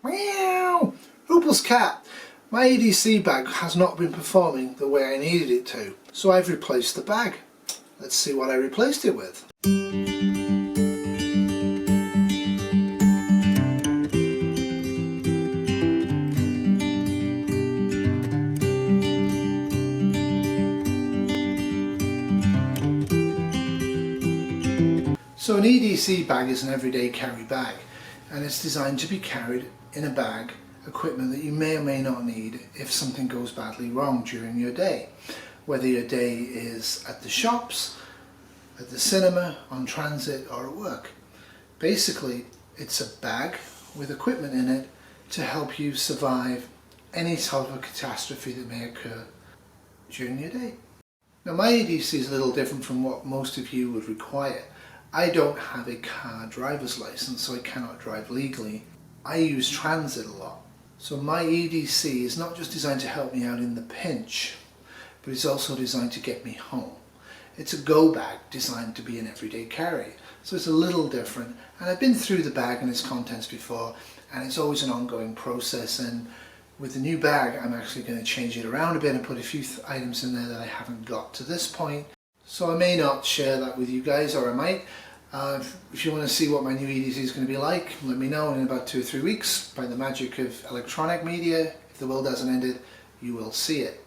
Meow! Opal's cat. My EDC bag has not been performing the way I needed it to, so I've replaced the bag. Let's see what I replaced it with. So an EDC bag is an everyday carry bag, and it's designed to be carried in a bag, equipment that you may or may not need if something goes badly wrong during your day. Whether your day is at the shops, at the cinema, on transit or at work. Basically, it's a bag with equipment in it to help you survive any type of catastrophe that may occur during your day. Now my EDC is a little different from what most of you would require. I don't have a car driver's license, so I cannot drive legally. I use transit a lot. So my EDC is not just designed to help me out in the pinch, but it's also designed to get me home. It's a go bag designed to be an everyday carry. So it's a little different, and I've been through the bag and its contents before, and it's always an ongoing process. And with the new bag, I'm actually going to change it around a bit and put a few items in there that I haven't got to this point. So I may not share that with you guys, or I might. If you want to see what my new EDC is going to be like, let me know in about 2 or 3 weeks. By the magic of electronic media, if the world hasn't ended, you will see it.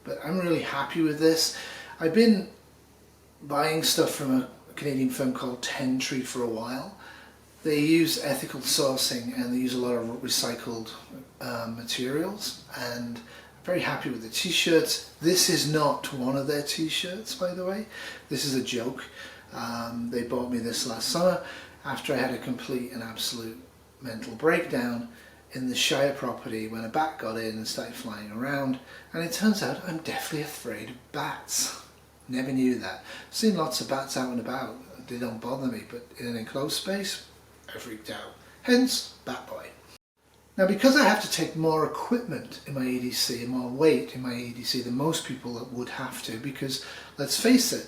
But I'm really happy with this. I've been buying stuff from a Canadian firm called Tentree for a while. They use ethical sourcing and they use a lot of recycled materials, and I'm very happy with the t-shirts. This is not one of their t-shirts, by the way. This is a joke. They bought me this last summer after I had a complete and absolute mental breakdown in the Shire property when a bat got in and started flying around, and it turns out I'm deathly afraid of bats. Never knew that. Seen lots of bats out and about. They don't bother me, but in an enclosed space, I freaked out. Hence, Bat Boy. Now, because I have to take more equipment in my EDC and more weight in my EDC than most people would have to, because let's face it,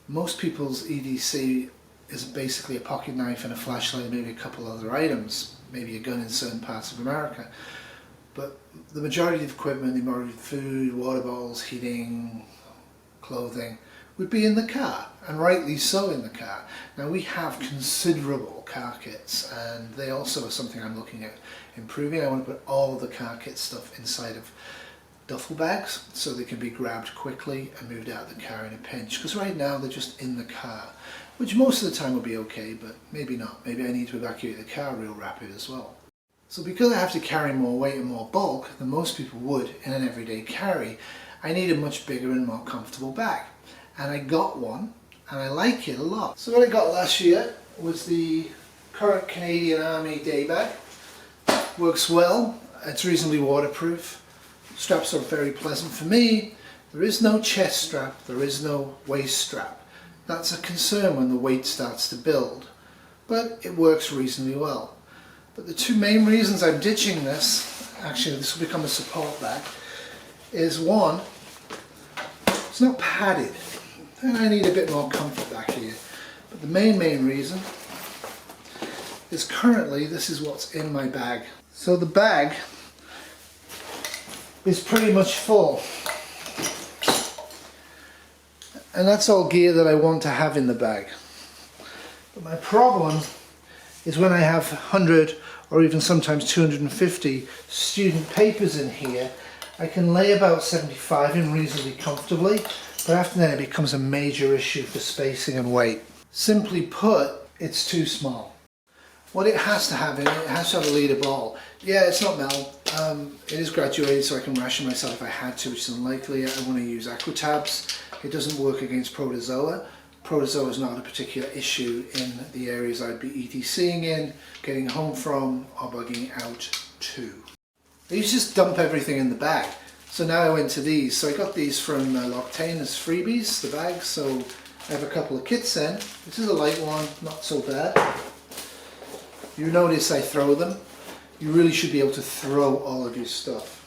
most people's EDC is basically a pocket knife and a flashlight and maybe a couple other items, maybe a gun in certain parts of America. But the majority of equipment, the majority of food, water bottles, heating, clothing, would be in the car, and rightly so in the car. Now we have considerable car kits, and they also are something I'm looking at improving. I want to put all of the car kit stuff inside of duffel bags so they can be grabbed quickly and moved out of the car in a pinch, because right now they're just in the car, which most of the time will be okay, but maybe not. Maybe I need to evacuate the car real rapid as well. So because I have to carry more weight and more bulk than most people would in an everyday carry, I need a much bigger and more comfortable bag. And I got one, and I like it a lot. So what I got last year was the current Canadian Army day bag. Works well, it's reasonably waterproof. Straps are very pleasant for me. There is no chest strap, there is no waist strap. That's a concern when the weight starts to build, but it works reasonably well. But the two main reasons I'm ditching this, actually this will become a support bag, is one, it's not padded, and I need a bit more comfort back here. But the main reason is currently this is what's in my bag. So the bag is pretty much full, and that's all gear that I want to have in the bag. But my problem is when I have 100 or even sometimes 250 student papers in here, I can lay about 75 in reasonably comfortably, but after that it becomes a major issue for spacing and weight. Simply put, it's too small. What it has to have in it, it has to have a leader ball. Yeah, it's not metal. It is graduated, so I can ration myself if I had to, which is unlikely. I want to use Aquatabs. It doesn't work against Protozoa. Protozoa is not a particular issue in the areas I'd be EDCing in, getting home from, or bugging out to. I used to just dump everything in the bag. So now I went to these. So I got these from L'Octane as freebies, the bags. So I have a couple of kits in. This is a light one, not so bad. You notice I throw them. You really should be able to throw all of your stuff.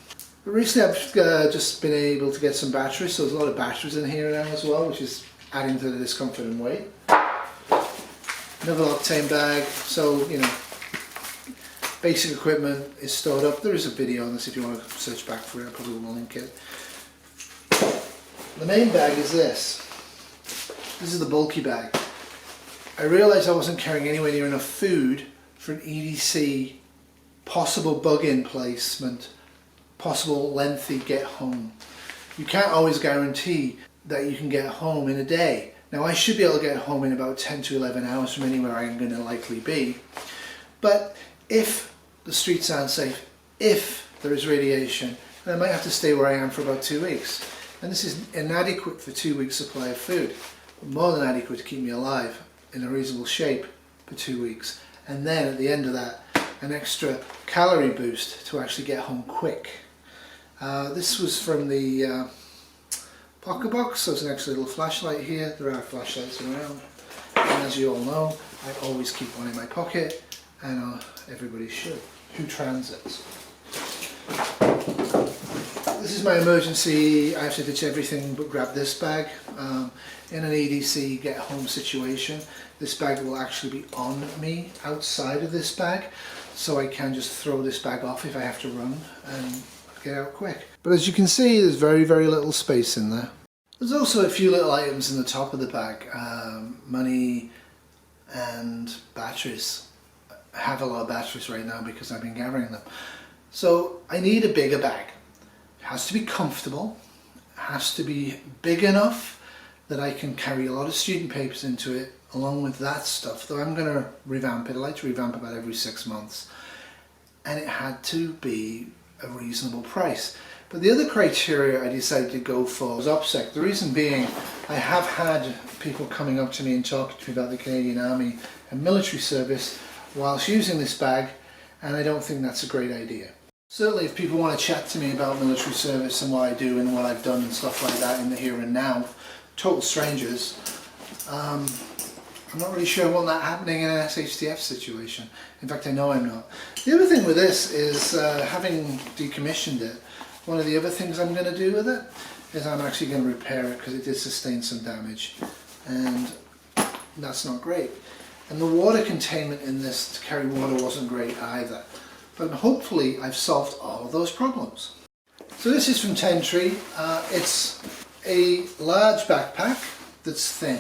But recently I've just been able to get some batteries, so there's a lot of batteries in here now as well, which is adding to the discomfort and weight. Another L'Octane bag, so you know, basic equipment is stored up. There is a video on this if you want to search back for it. I probably won't link it. The main bag is this. This is the bulky bag. I realised I wasn't carrying anywhere near enough food for an EDC possible bug-in placement, possible lengthy get home. You can't always guarantee that you can get home in a day. Now I should be able to get home in about 10 to 11 hours from anywhere I'm going to likely be. But if the streets aren't safe, if there is radiation, then I might have to stay where I am for about 2 weeks. And this is inadequate for 2 weeks supply of food, but more than adequate to keep me alive in a reasonable shape for 2 weeks. And then at the end of that, an extra calorie boost to actually get home quick. This was from the pocket box, so there's an extra little flashlight here. There are flashlights around, and as you all know, I always keep one in my pocket, and everybody should who transits. This is my emergency. I have to ditch everything but grab this bag. In an EDC get home situation, this bag will actually be on me outside of this bag, so I can just throw this bag off if I have to run and get out quick. But as you can see, there's very, very little space in there. There's also a few little items in the top of the bag, money and batteries. I have a lot of batteries right now because I've been gathering them. So I need a bigger bag. It has to be comfortable, it has to be big enough that I can carry a lot of student papers into it along with that stuff, though I'm going to revamp it. I like to revamp about every 6 months. And it had to be a reasonable price. But the other criteria I decided to go for was OPSEC. The reason being, I have had people coming up to me and talking to me about the Canadian Army and military service whilst using this bag, and I don't think that's a great idea. Certainly if people want to chat to me about military service and what I do and what I've done and stuff like that in the here and now, total strangers, I'm not really sure I want that happening in an SHTF situation. In fact, I know I'm not. The other thing with this is, having decommissioned it, one of the other things I'm going to do with it is I'm actually going to repair it because it did sustain some damage, and that's not great. And the water containment in this to carry water wasn't great either. But hopefully I've solved all of those problems. So this is from Tentree. It's a large backpack that's thin.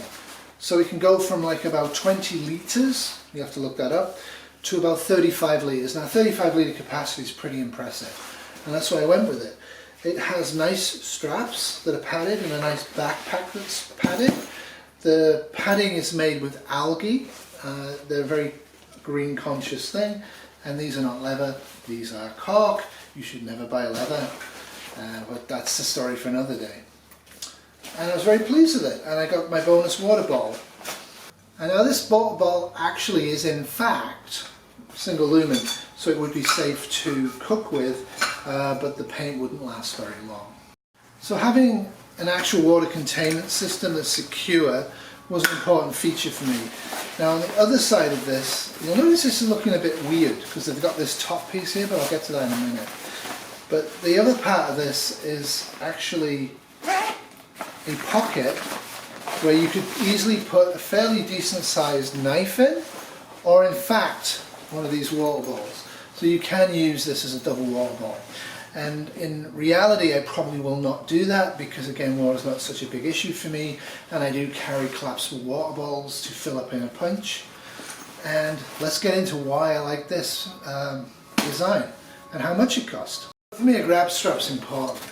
So it can go from like about 20 litres, you have to look that up, to about 35 litres. Now 35 litre capacity is pretty impressive, and that's why I went with it. It has nice straps that are padded and a nice backpack that's padded. The padding is made with algae. They're a very green conscious thing, and these are not leather, these are cork. You should never buy leather, but that's the story for another day. And I was very pleased with it, and I got my bonus water bottle. And now this water bottle actually is in fact single lumen, so it would be safe to cook with, but the paint wouldn't last very long. So having an actual water containment system that's secure was an important feature for me. Now on the other side of this, you'll notice this is looking a bit weird because they've got this top piece here, but I'll get to that in a minute. But the other part of this is actually a pocket where you could easily put a fairly decent sized knife in, or in fact one of these water balls. So you can use this as a double water ball. And in reality I probably will not do that because again water is not such a big issue for me, and I do carry collapsible water balls to fill up in a punch. And let's get into why I like this design and how much it cost. For me a grab strap's important,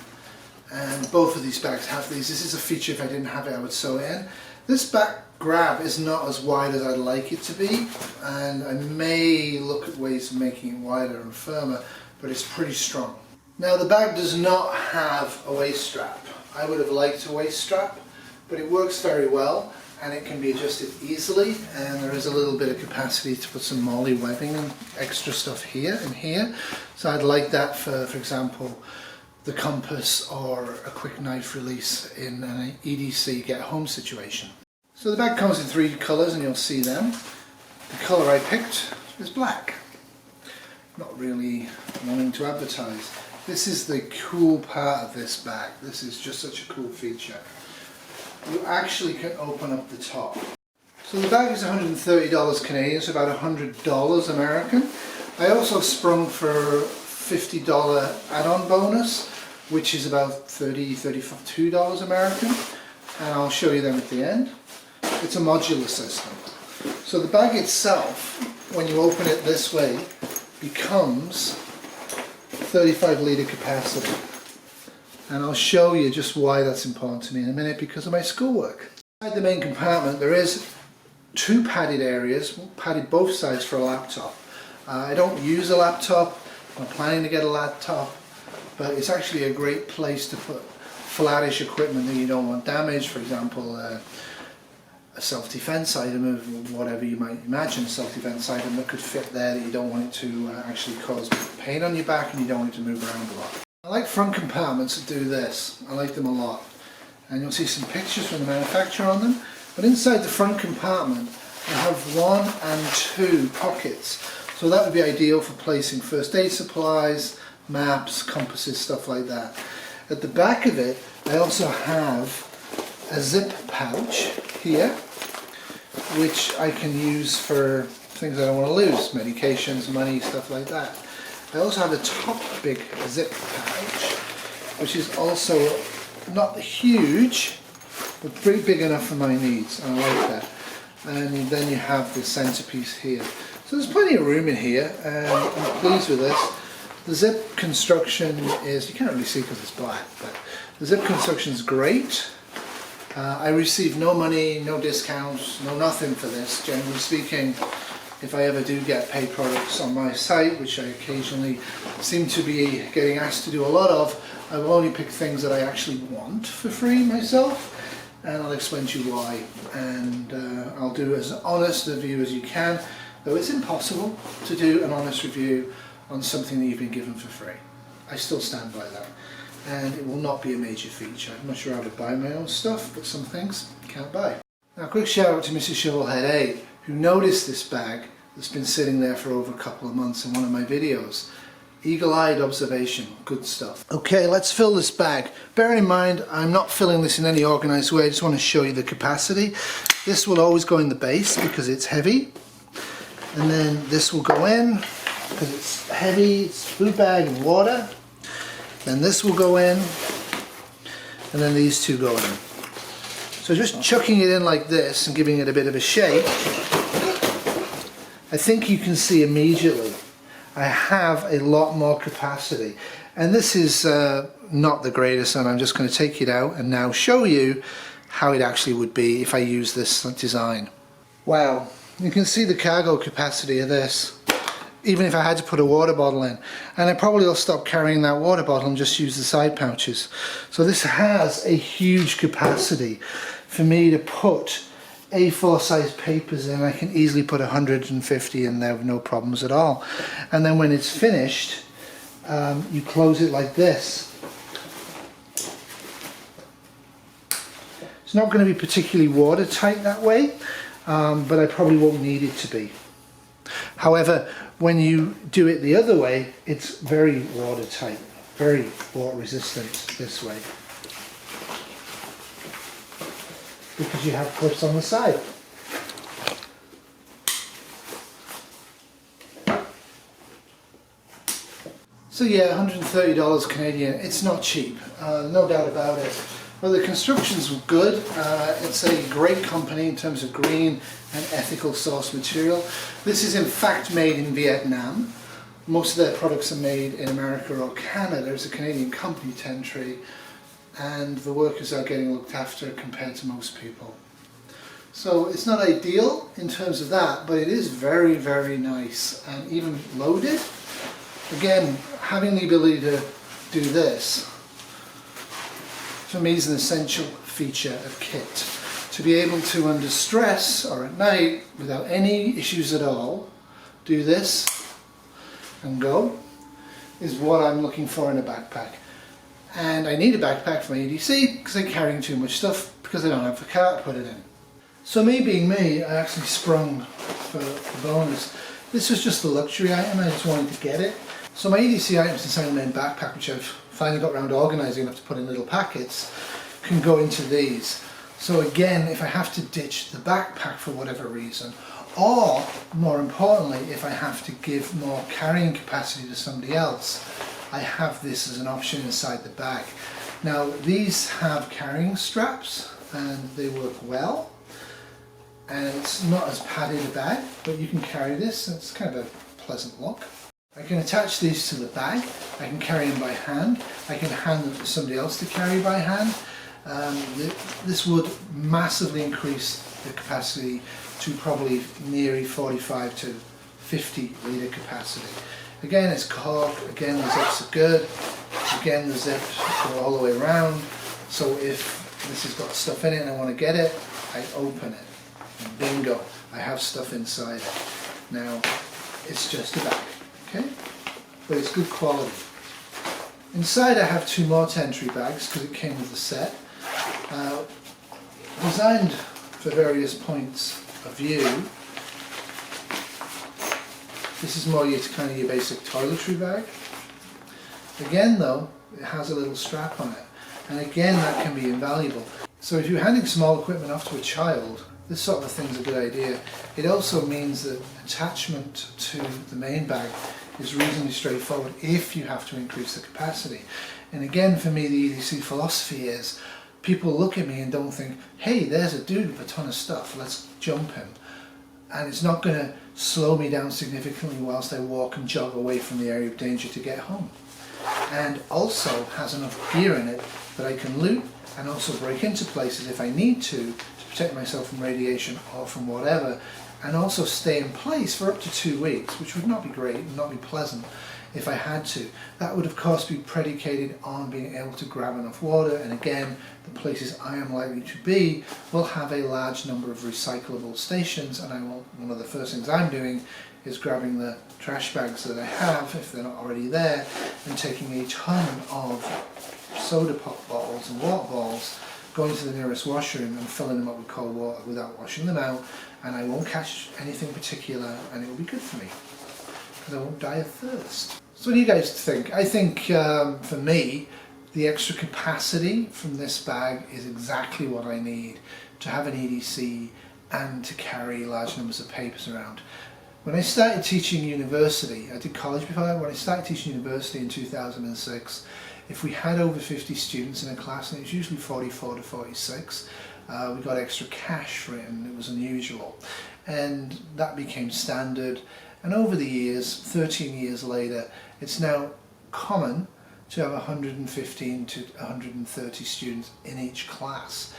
and both of these bags have these. This is a feature, if I didn't have it I would sew it in. This back grab is not as wide as I'd like it to be, and I may look at ways of making it wider and firmer, but it's pretty strong. Now the bag does not have a waist strap. I would have liked a waist strap, but it works very well and it can be adjusted easily, and there is a little bit of capacity to put some MOLLE webbing and extra stuff here and here. So I'd like that for example, the compass or a quick knife release in an EDC get home situation. So the bag comes in 3 colours and you'll see them. The colour I picked is black. Not really wanting to advertise. This is the cool part of this bag. This is just such a cool feature. You actually can open up the top. So the bag is $130 Canadian, so about $100 American. I also sprung for $50 add-on bonus, which is about $32 American, and I'll show you them at the end. It's a modular system. So the bag itself, when you open it this way, becomes 35 litre capacity. And I'll show you just why that's important to me in a minute because of my schoolwork. Inside the main compartment there is two padded areas, padded both sides for a laptop. I don't use a laptop, I'm planning to get a laptop, but it's actually a great place to put flattish equipment that you don't want damaged, for example a self-defense item of whatever you might imagine, a self-defense item that could fit there that you don't want it to actually cause pain on your back and you don't want it to move around a lot. I like front compartments that do this, I like them a lot, and you'll see some pictures from the manufacturer on them, but inside the front compartment I have 1 and 2 pockets, so that would be ideal for placing first aid supplies, maps, compasses, stuff like that. At the back of it I also have a zip pouch here, which I can use for things I don't want to lose, medications, money, stuff like that. I also have a top big zip pouch, which is also not huge, but pretty big enough for my needs. I like that. And then you have the centerpiece here. So there's plenty of room in here, and I'm pleased with this. The zip construction is, you can't really see because it's black, but the zip construction is great. I receive no money, no discounts, no nothing for this. Generally speaking, if I ever do get paid products on my site, which I occasionally seem to be getting asked to do a lot of, I will only pick things that I actually want for free myself, and I'll explain to you why, and I'll do as honest a review as you can, though it's impossible to do an honest review on something that you've been given for free. I still stand by that. And it will not be a major feature. I'm not sure how to buy my own stuff, but some things you can't buy. Now a quick shout out to Mrs. Shovelhead 8, who noticed this bag that's been sitting there for over a couple of months in one of my videos. Eagle-eyed observation, good stuff. Okay, let's fill this bag. Bear in mind, I'm not filling this in any organised way, I just want to show you the capacity. This will always go in the base because it's heavy. And then this will go in because it's heavy, it's food bag and water. Then this will go in, and then these two go in. So just chucking it in like this and giving it a bit of a shake, I think you can see immediately I have a lot more capacity. And this is not the greatest, and I'm just going to take it out and now show you how it actually would be if I use this design. Wow, you can see the cargo capacity of this. Even if I had to put a water bottle in, and I probably will stop carrying that water bottle and just use the side pouches. So this has a huge capacity for me to put A4 size papers in. I can easily put 150 in there with no problems at all. And then when it's finished, you close it like this. It's not going to be particularly watertight that way, but I probably won't need it to be. However, when you do it the other way, it's very watertight, very water resistant this way, because you have clips on the side. So yeah, $130 Canadian, it's not cheap, no doubt about it. Well, the construction's good. It's a great company in terms of green and ethical source material. This is in fact made in Vietnam. Most of their products are made in America or Canada. It's a Canadian company, Tentree, and the workers are getting looked after compared to most people. So it's not ideal in terms of that, but it is very, very nice and even loaded. Again, having the ability to do this, for me, is an essential feature of kit. To be able to, under stress or at night, without any issues at all, do this and go, is what I'm looking for in a backpack. And I need a backpack for my EDC because I'm carrying too much stuff because I don't have the car to put it in. So me being me, I actually sprung for the bonus. This was just a luxury item, I just wanted to get it. So my EDC items inside the main backpack, which I've finally got around to organising enough to put in little packets, can go into these. So again, if I have to ditch the backpack for whatever reason, or more importantly, if I have to give more carrying capacity to somebody else, I have this as an option inside the bag. Now these have carrying straps and they work well, and it's not as padded a bag, but you can carry this, and it's kind of a pleasant look. I can attach these to the bag, I can carry them by hand, I can hand them to somebody else to carry by hand. This would massively increase the capacity to probably nearly 45 to 50 litre capacity. Again, it's cork, again the zips are good, again the zips go all the way around, so if this has got stuff in it and I want to get it, I open it, and bingo, I have stuff inside it. Now, it's just a bag, okay? But it's good quality. Inside I have two more Tentree bags because it came with the set. Designed for various points of view. This is more your kind of your basic toiletry bag. Again though, it has a little strap on it, and again that can be invaluable. So if you're handing small equipment off to a child, this sort of thing's a good idea. It also means that attachment to the main bag is reasonably straightforward if you have to increase the capacity. And again, for me, the EDC philosophy is people look at me and don't think, hey, there's a dude with a ton of stuff, let's jump him. And it's not going to slow me down significantly whilst I walk and jog away from the area of danger to get home. And also has enough gear in it that I can loot and also break into places if I need to protect myself from radiation or from whatever, and also stay in place for up to 2 weeks, which would not be great and not be pleasant if I had to. That would of course be predicated on being able to grab enough water, and again, the places I am likely to be will have a large number of recyclable stations, and one of the first things I'm doing is grabbing the trash bags that I have, if they're not already there, and taking a ton of soda pop bottles and water bottles, going to the nearest washroom and filling them up with cold water without washing them out, and I won't catch anything particular, and it will be good for me because I won't die of thirst. So what do you guys think? I think for me, the extra capacity from this bag is exactly what I need to have an EDC and to carry large numbers of papers around. When I started teaching university, I did college before that, when I started teaching university in 2006, if we had over 50 students in a class, and it was usually 44 to 46, we got extra cash for it, and it was unusual. And that became standard. And over the years, 13 years later, it's now common to have 115 to 130 students in each class.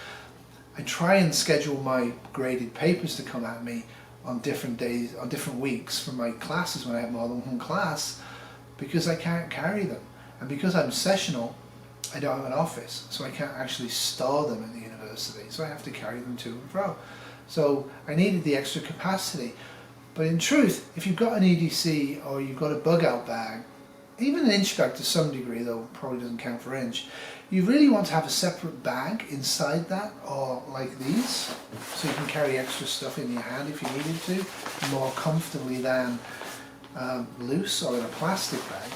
I try and schedule my graded papers to come at me on different days, on different weeks from my classes when I have more than one class, because I can't carry them. And because I'm sessional, I don't have an office, so I can't actually store them at the university, so I have to carry them to and fro. So I needed the extra capacity. But in truth, if you've got an EDC or you've got a bug out bag, even an inch bag to some degree, though probably doesn't count for inch, you really want to have a separate bag inside that, or like these, so you can carry extra stuff in your hand if you needed to, more comfortably than loose or in a plastic bag.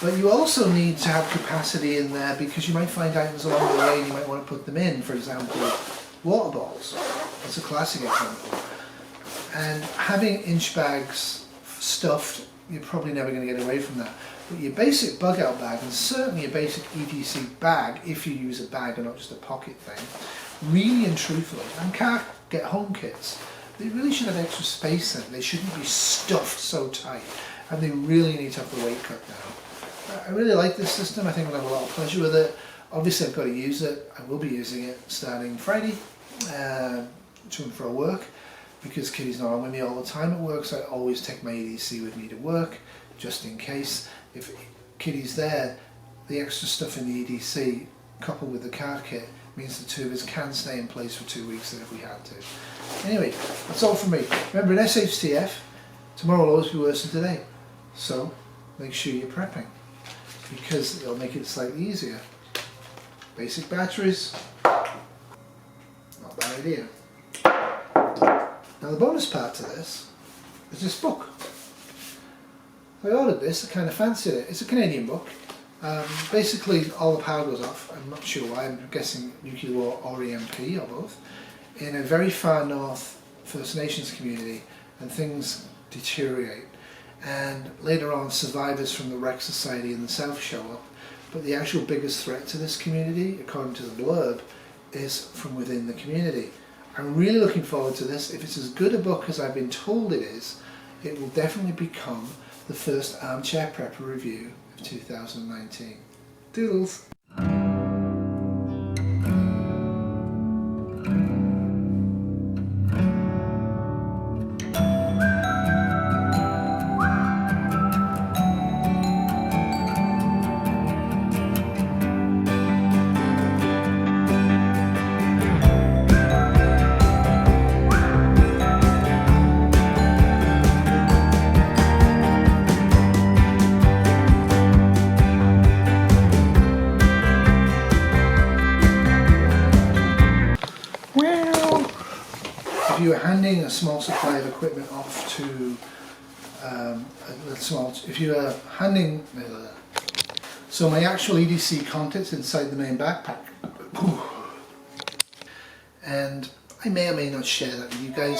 But you also need to have capacity in there because you might find items along the way and you might want to put them in. For example, water bottles. That's a classic example. And having inch bags stuffed, you're probably never going to get away from that. But your basic bug out bag, and certainly your basic EDC bag, if you use a bag and not just a pocket thing, really and truthfully, and car get home kits, they really should have extra space in it. They shouldn't be stuffed so tight, and they really need to have the weight cut down. I really like this system. I think I'll have a lot of pleasure with it. Obviously I've got to use it. I will be using it starting Friday to and fro work, because Kitty's not on with me all the time at work, so I always take my EDC with me to work, just in case. If Kitty's there, the extra stuff in the EDC, coupled with the card kit, means the two of us can stay in place for 2 weeks if we had to. Anyway, that's all from me. Remember, in SHTF, tomorrow will always be worse than today. So, make sure you're prepping, because it'll make it slightly easier. Basic batteries, not a bad idea. Now the bonus part to this is this book. I ordered this, I kind of fancied it. It's a Canadian book. Basically all the power goes off, I'm not sure why, I'm guessing nuclear war or EMP or both, in a very far north First Nations community, and things deteriorate. And later on, survivors from the Wreck Society in the South show up. But the actual biggest threat to this community, according to the blurb, is from within the community. I'm really looking forward to this. If it's as good a book as I've been told it is, it will definitely become the first armchair prepper review of 2019. Doodles! If you are handing a small supply of equipment off to so my actual EDC contents inside the main backpack, and I may or may not share that with you guys.